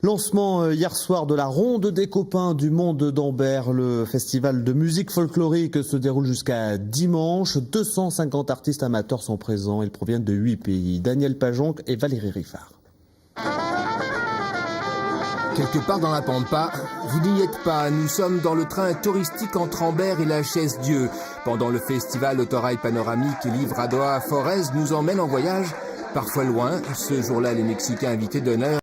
Lancement hier soir de la Ronde des copains du monde d'Ambert. Le festival de musique folklorique se déroule jusqu'à dimanche. 250 artistes amateurs sont présents. Ils proviennent de 8 pays. Daniel Pajonc et Valérie Riffard. Quelque part dans la Pampa, vous n'y êtes pas, nous sommes dans le train touristique entre Ambert et la Chaise-Dieu. Pendant le festival Autorail Panoramique, Livradoa Forez nous emmène en voyage, parfois loin. Ce jour-là, les Mexicains invités d'honneur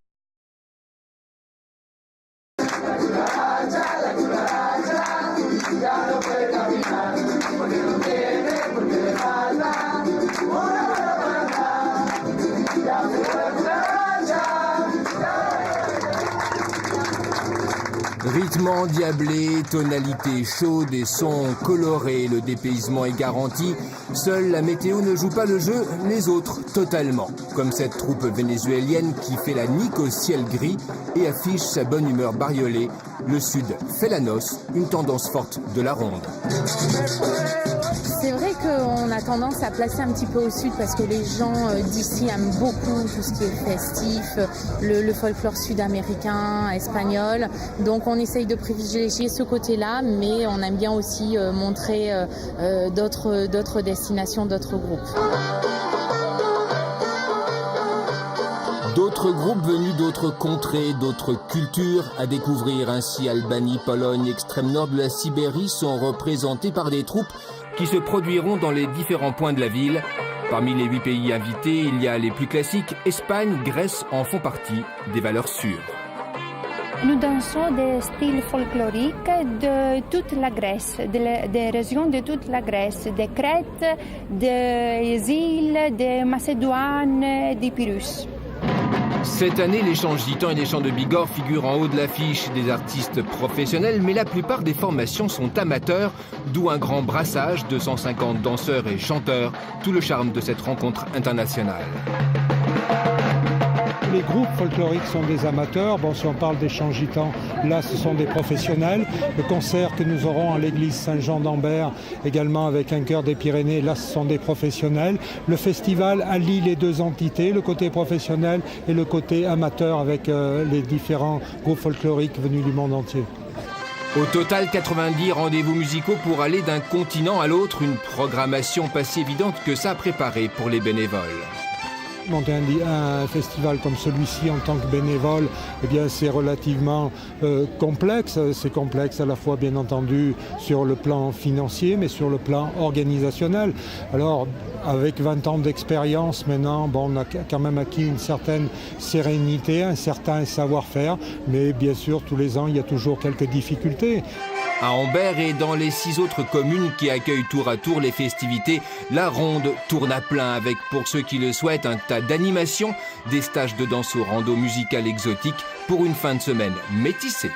rythme endiablé, tonalité chaude et son coloré, le dépaysement est garanti. Seule la météo ne joue pas le jeu, les autres totalement. Comme cette troupe vénézuélienne qui fait la nique au ciel gris et affiche sa bonne humeur bariolée. Le Sud fait la noce, une tendance forte de la ronde. C'est vrai qu'on a tendance à placer un petit peu au sud parce que les gens d'ici aiment beaucoup tout ce qui est festif, le folklore sud-américain, espagnol. Donc on essaye de privilégier ce côté-là, mais on aime bien aussi montrer d'autres destinations, d'autres groupes. D'autres groupes venus d'autres contrées, d'autres cultures à découvrir. Ainsi, Albanie, Pologne, extrême nord de la Sibérie sont représentés par des troupes qui se produiront dans les différents points de la ville. Parmi les 8 pays invités, il y a les plus classiques. Espagne, Grèce en font partie, des valeurs sûres. Nous dansons des styles folkloriques de toute la Grèce, des régions de toute la Grèce, de Crète, des îles, de Macédoine, d'Épirus. Cette année, les chants gitans et les chants de Bigorre figurent en haut de l'affiche des artistes professionnels, mais la plupart des formations sont amateurs, d'où un grand brassage de 150 danseurs et chanteurs, tout le charme de cette rencontre internationale. Les groupes folkloriques sont des amateurs. Bon, si on parle des chants gitans, là, ce sont des professionnels. Le concert que nous aurons à l'église Saint-Jean d'Ambert, également avec un chœur des Pyrénées, là, ce sont des professionnels. Le festival allie les deux entités, le côté professionnel et le côté amateur avec les différents groupes folkloriques venus du monde entier. Au total, 90 rendez-vous musicaux pour aller d'un continent à l'autre. Une programmation pas si évidente que ça à préparer pour les bénévoles. Monter un festival comme celui-ci en tant que bénévole, eh bien, c'est relativement complexe. C'est complexe à la fois, bien entendu, sur le plan financier, mais sur le plan organisationnel. Alors, avec 20 ans d'expérience maintenant, bon, on a quand même acquis une certaine sérénité, un certain savoir-faire, mais bien sûr, tous les ans, il y a toujours quelques difficultés. À Ambert et dans les 6 autres communes qui accueillent tour à tour les festivités, la ronde tourne à plein avec, pour ceux qui le souhaitent, un tas d'animations, des stages de danse au rando musical exotique pour une fin de semaine métissée.